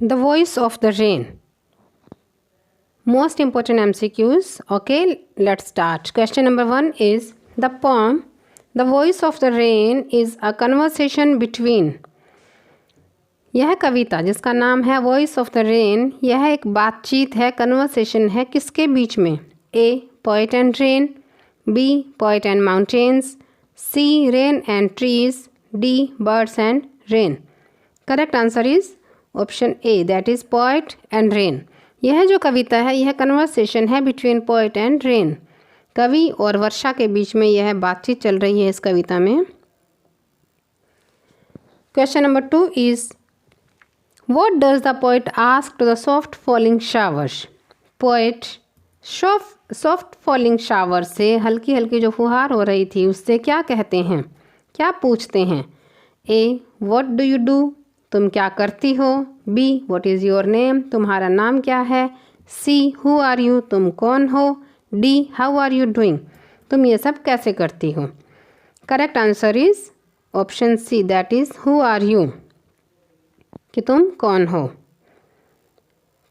The voice of the rain. Most important MCQs. Okay, let's start. Question number 1 is the poem The Voice of the Rain is a conversation between. यह कविता जिसका नाम है voice of the rain, यह एक बातचीत है, conversation है, किसके बीच में? A. Poet and rain. B. Poet and mountains. C. Rain and trees. D. Birds and rain. Correct answer is option A, that is poet and rain. यह जो कविता है यह कन्वर्सेशन है बिटवीन पोएट एंड रेन. कवि और वर्षा के बीच में यह बातचीत चल रही है इस कविता में. Question number 2 is what does the poet ask to the soft falling showers. Poet soft falling shower से हल्की हल्की जो फुहार हो रही थी उससे क्या कहते हैं, क्या पूछते हैं? A. What do you do, तुम क्या करती हो? B. What is your name, तुम्हारा नाम क्या है? सी. हु आर यू, तुम कौन हो? D. How are you doing, तुम ये सब कैसे करती हो? Correct answer is option C, that is who are you, कि तुम कौन हो.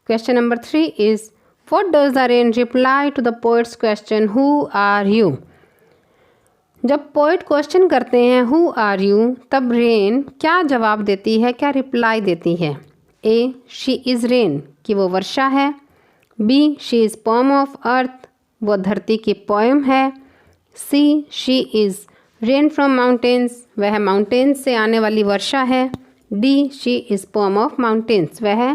Question number 3 is what does the rain reply to the poet's question who are you. जब पोएट क्वेश्चन करते हैं हु आर यू, तब रेन क्या जवाब देती है, क्या रिप्लाई देती है? ए. शी इज़ रेन, कि वो वर्षा है. B. She is poem of earth, वो धरती की पोएम है. C. She is rain from mountains, वह माउंटेन्स से आने वाली वर्षा है. D. She is poem of mountains, वह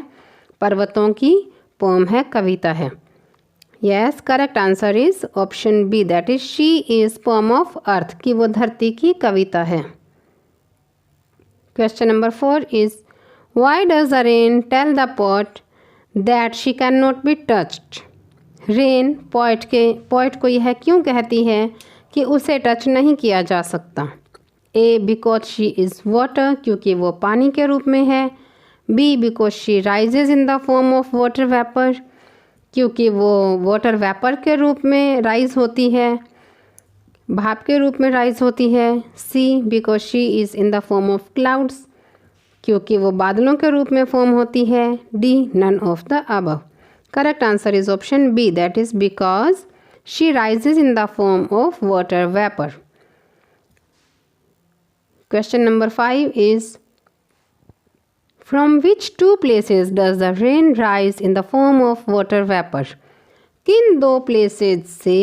पर्वतों की पोम है, कविता है. Yes, correct answer is option B, that is she is poem of earth, कि वो धरती की कविता है. Question number 4 is why does the rain tell the poet that she can not be touched. Rain poet को यह क्यों कहती है कि उसे टच नहीं किया जा सकता? A. Because she is water, क्योंकि वो पानी के रूप में है. B. Because she rises in the form of water vapour, क्योंकि वो वाटर वेपर के रूप में राइज होती है, भाप के रूप में राइज होती है. C. Because she is in the form of clouds, क्योंकि वो बादलों के रूप में फॉर्म होती है. D. None of the above. Correct answer is option B, that is because she rises in the form of water vapour. Question number 5 is From which two places does the rain rise in the form of water vapor? किन दो places से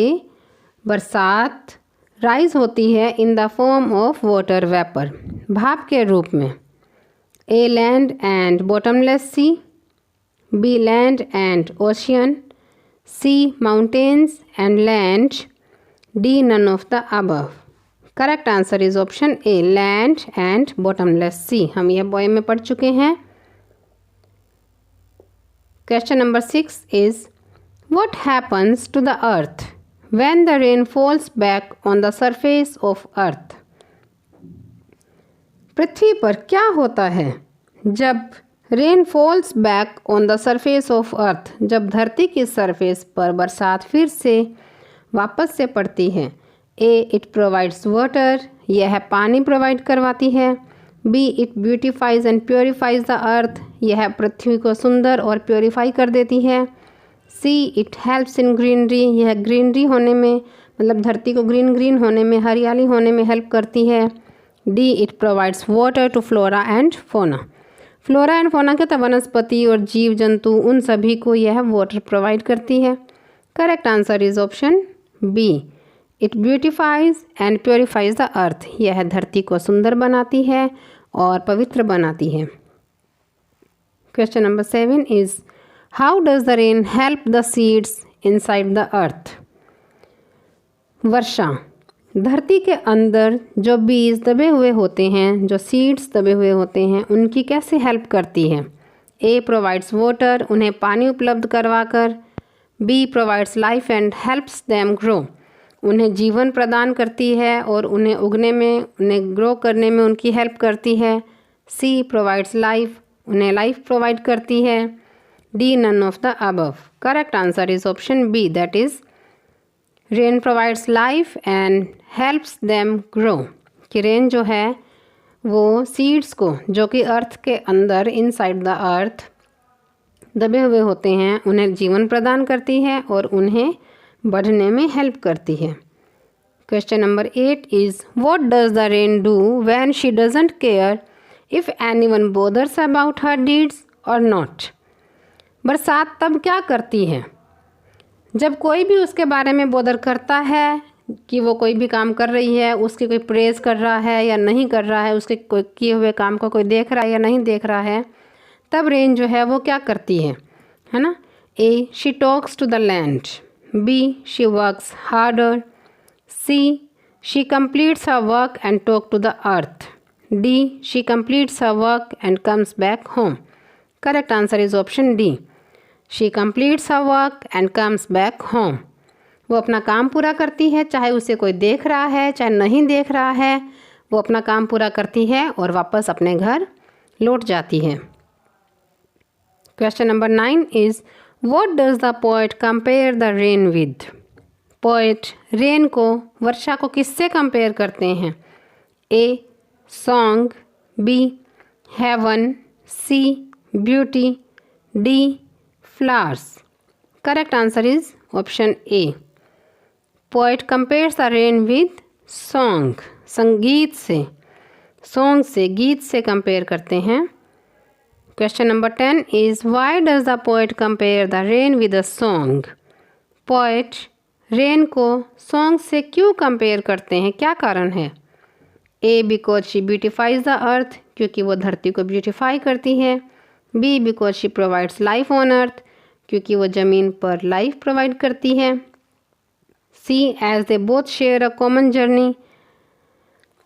बरसात rise होती है in the form of water vapour, भाप के रूप में? A. Land and bottomless sea. B. Land and ocean. C. Mountains and land. D. None of the above. Correct answer is option A, land and bottomless sea. हम यह poem में पढ़ चुके हैं. Question number 6 is what happens to the earth when the rain falls back on the surface of earth. पृथ्वी पर क्या होता है जब rain falls back on the surface of अर्थ, जब धरती की सरफेस पर बरसात फिर से वापस से पड़ती है? ए. इट प्रोवाइड्स वाटर, यह पानी प्रोवाइड करवाती है. B. It beautifies and purifies the earth, यह पृथ्वी को सुंदर और प्योरीफाई कर देती है. C. It helps in greenery, यह ग्रीनरी होने में, मतलब धरती को ग्रीन होने में, हरियाली होने में हेल्प करती है. D. It provides water to flora and fauna. Flora and fauna के तो वनस्पति और जीव जंतु, उन सभी को यह वाटर प्रोवाइड करती है. Correct answer is option B, it beautifies and purifies the earth, यह धरती को सुंदर बनाती है और पवित्र बनाती है. Question number 7 is how does the rain help the seeds inside the earth. वर्षा धरती के अंदर जो बीज दबे हुए होते हैं, जो सीड्स दबे हुए होते हैं, उनकी कैसे हेल्प करती है? ए. प्रोवाइड्स वाटर, उन्हें पानी उपलब्ध करवाकर. B. Provides life and helps them grow, उन्हें जीवन प्रदान करती है और उन्हें उगने में, उन्हें ग्रो करने में उनकी हेल्प करती है. सी. प्रोवाइड्स लाइफ, उन्हें लाइफ प्रोवाइड करती है. D. None of the above. Correct answer is option B, that is rain provides life and helps them grow, कि रेन जो है वो सीड्स को, जो कि अर्थ के अंदर, इनसाइड द अर्थ, दबे हुए होते हैं उन्हें जीवन प्रदान करती है और उन्हें बढ़ने में हेल्प करती है। Question number 8 is what does the rain do when she doesn't care if anyone bothers about her deeds और नॉट। बरसात तब क्या करती है जब कोई भी उसके बारे में बोदर करता है कि वो कोई भी काम कर रही है, उसकी कोई प्रेज़ कर रहा है या नहीं कर रहा है, उसके कोई किए हुए काम को कोई देख रहा है या नहीं देख रहा है, तब रेन जो है वो क्या करती है ना। A she talks to the land, B she works harder, C she completes her work and talk to the earth, D she completes her work and comes back home. Correct answer is option D, she completes her work and comes back home. वो अपना काम पूरा करती है, चाहे उसे कोई देख रहा है चाहे नहीं देख रहा है, वो अपना काम पूरा करती है और वापस अपने घर लौट जाती है। Question number 9 is what does the poet compare the rain with. Poet rain को, वर्षा को किससे कंपेयर करते हैं। A song, B heaven, C beauty, D flowers. Correct answer is option A, poet compares the rain with song, संगीत से, song से, गीत से कंपेयर करते हैं। Question number 10 is why does the poet compare the rain with a song. Poet rain को song से क्यों कंपेयर करते हैं, क्या कारण है। A because she beautifies the earth, क्योंकि वो धरती को ब्यूटिफाई करती है। B because she provides life on earth, क्योंकि वो ज़मीन पर लाइफ प्रोवाइड करती है। C as they both share a common journey,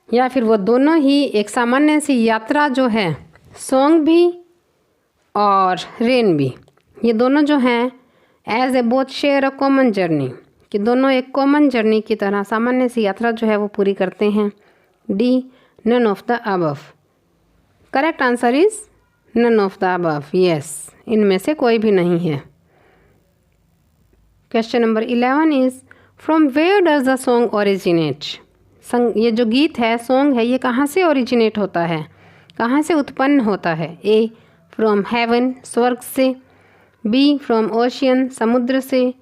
या फिर वो दोनों ही एक सामान्य सी यात्रा जो है, सॉन्ग भी और रेन भी, ये दोनों जो हैं as A both share a common journey, कि दोनों एक कॉमन जर्नी की तरह सामान्य सी यात्रा जो है वो पूरी करते हैं। D none of the above. Correct answer is none of the above, yes, इनमें से कोई भी नहीं है। Question number 11 is from where does the song originate. ये जो गीत है, सॉन्ग है, ये कहाँ से ओरिजिनेट होता है, कहाँ से उत्पन्न होता है। ए फ्रॉम हेवन, स्वर्ग से, बी फ्रॉम ओशियन, समुद्र से,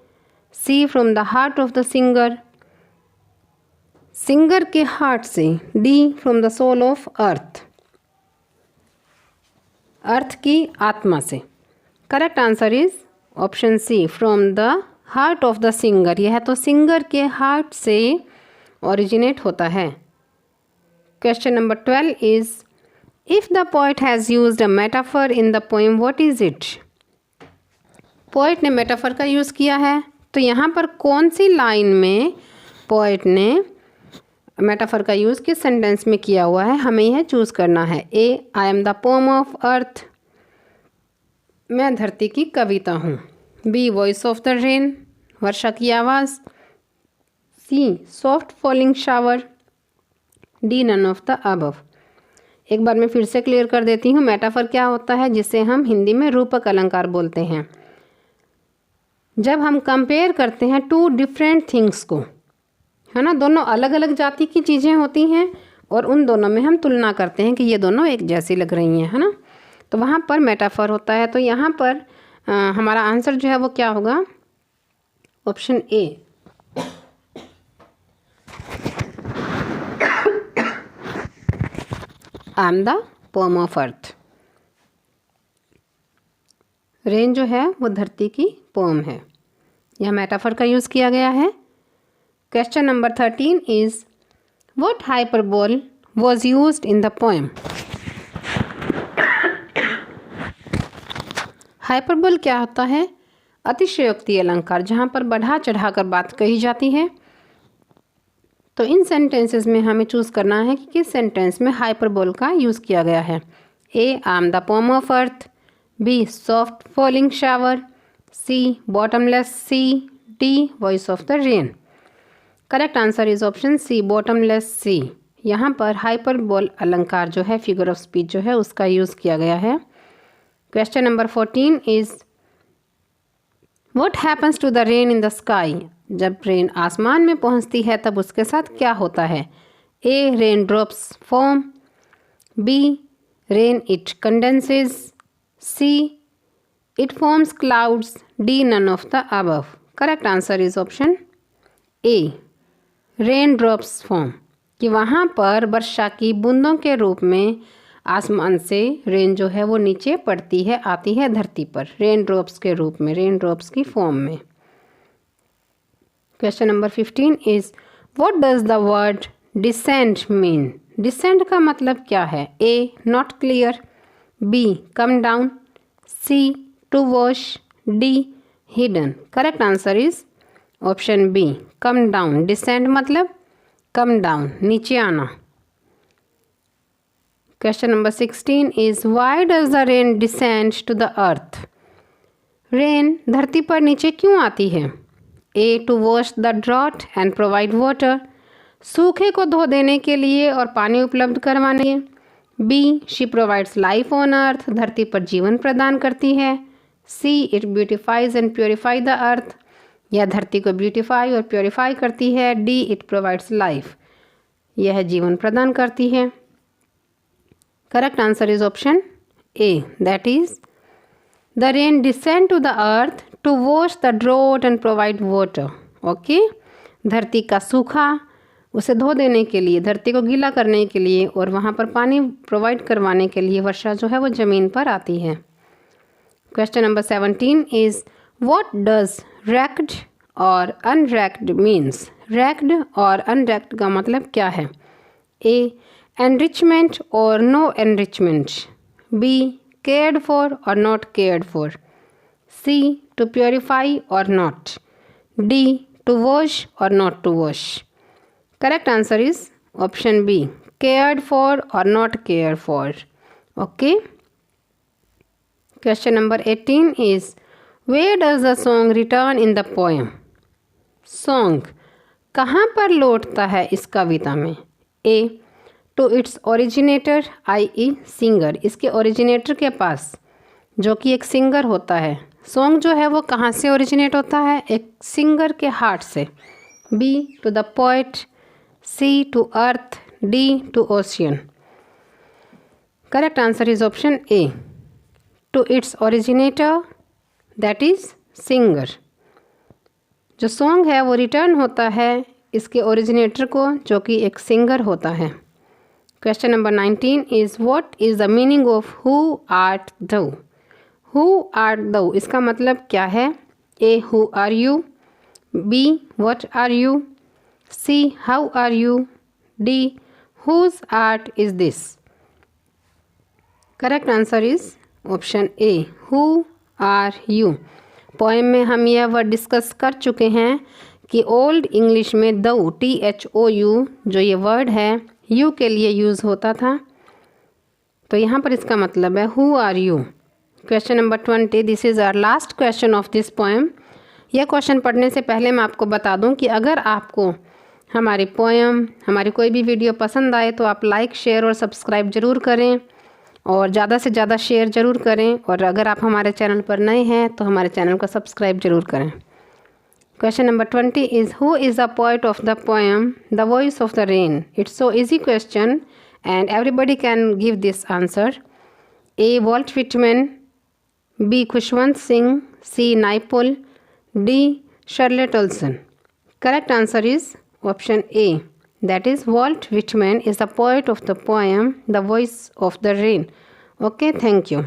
C from the heart of the singer, singer के हार्ट से, D from the soul of earth, earth की आत्मा से। Correct answer is option C, from the heart of the singer. यह तो सिंगर के हार्ट से ओरिजिनेट होता है। Question number 12 is if the poet has used a metaphor in the poem what is it. Poet ने metaphor का use किया है, तो यहाँ पर कौन सी लाइन में पोएट ने मेटाफर का यूज़ किस सेंटेंस में किया हुआ है, हमें यह चूज़ करना है। A I am the poem of earth, मैं धरती की कविता हूँ। B voice of the rain, वर्षा की आवाज़। C soft falling shower, D none of the above. एक बार मैं फिर से क्लियर कर देती हूँ, मेटाफर क्या होता है, जिसे हम हिंदी में रूपक अलंकार बोलते हैं। जब हम कंपेयर करते हैं टू डिफरेंट थिंग्स को, है ना, दोनों अलग अलग जाति की चीज़ें होती हैं और उन दोनों में हम तुलना करते हैं कि ये दोनों एक जैसी लग रही हैं, है ना, तो वहाँ पर मेटाफर होता है। तो यहाँ पर हमारा आंसर जो है वो क्या होगा, option A. I am the poem of earth. Rain जो है वो धरती की पोम है, यह मेटाफर का यूज़ किया गया है। Question number 13 is what hyperbole was used in the poem. Hyperbole क्या होता है, अतिशयोक्ति अलंकार, जहाँ पर बढ़ा चढ़ाकर बात कही जाती है। तो इन सेंटेंसेस में हमें चूज़ करना है कि किस सेंटेंस में हाइपरबोल का यूज़ किया गया है। A I am the poem of earth, B soft falling shower, C bottomless sea, D voice of the rain. Correct answer is option C, bottomless sea. यहाँ पर हाइपरबोल अलंकार जो है, फिगर ऑफ स्पीच जो है, उसका यूज़ किया गया है। Question number 14 is what happens to the rain in the sky. जब रेन आसमान में पहुँचती है तब उसके साथ क्या होता है। A rain drops form, B rain it condenses, C It forms clouds. D. None of the above. Correct answer is option A. Raindrops form. कि वहाँ पर वर्षा की बूंदों के रूप में आसमान से रेन जो है वो नीचे पड़ती है, आती है धरती पर रेन ड्रॉप्स के रूप में, रेन ड्रॉप्स की फॉर्म में। Question number 15 is what does the word descend mean? Descend का मतलब क्या है? A. Not clear, B. Come down, C. To wash, D. Hidden. Correct answer is option B, come down. Descend मतलब come down, नीचे आना। Question number 16 is why does the rain descend to the earth? Rain धरती पर नीचे क्यों आती है? A. To wash the drought and provide water, सूखे को धो देने के लिए और पानी उपलब्ध करवाने के लिए। B. She provides life on earth, धरती पर जीवन प्रदान करती है। C. It beautifies and purify the earth, यह धरती को ब्यूटिफाई और प्योरीफाई करती है। डी. इट प्रोवाइड्स लाइफ, यह जीवन प्रदान करती है। Correct answer is option A, that is the rain descend to the earth to wash the drought and provide water. Okay, धरती का सूखा उसे धो देने के लिए, धरती को गीला करने के लिए और वहाँ पर पानी प्रोवाइड करवाने के लिए वर्षा जो है वो ज़मीन पर आती है। Question number 17 is what does raked और अनरैक्ड मीन्स? रैक्ड और अनरैक्ड का मतलब क्या है? ए. एनरिचमेंट और no enrichment, B. Cared for और not cared for, C. To purify और नॉट, डी. टू वॉश और not to wash. Correct answer is option B, cared for और not care for. Okay, question number 18 is where does the song return in the poem? Song कहाँ पर लौटता है इस कविता में? A. To its originator i.e. Singer, इसके originator के पास जो कि एक सिंगर होता है। सॉन्ग जो है वो कहाँ से ओरिजिनेट होता है? एक सिंगर के हार्ट से। B. To the poet, C. To earth, D. To ocean. Correct answer is option A, to its originator, that is singer. जो सॉन्ग है वो रिटर्न होता है इसके ओरिजिनेटर को जो कि एक सिंगर होता है। Question number 19 is what is the meaning of who art thou? Who art thou इसका मतलब क्या है? A. Who are you, B. What are you, C. How are you, D. Whose art is this. Correct answer is option A, who are you. Poem में हम यह word discuss कर चुके हैं कि ओल्ड इंग्लिश में दौ THOU जो ये वर्ड है यू के लिए यूज़ होता था, तो यहाँ पर इसका मतलब है who are you. Question number 20, this is our last question of this poem. यह क्वेश्चन पढ़ने से पहले मैं आपको बता दूं कि अगर आपको हमारी पोएम, हमारी कोई भी वीडियो पसंद आए तो आप लाइक, शेयर और सब्सक्राइब ज़रूर करें और ज़्यादा से ज़्यादा शेयर ज़रूर करें। और अगर आप हमारे चैनल पर नए हैं तो हमारे चैनल को सब्सक्राइब ज़रूर करें। Question number 20 is who is the poet of the poem the voice of the rain? It's so easy question and everybody can give this answer. A. Walt Whitman, B. Khushwant Singh, C. Naipaul, D. Charlotte Olsen. Correct answer is option A, that is Walt Whitman is the poet of the poem The Voice of the Rain. Okay, thank you.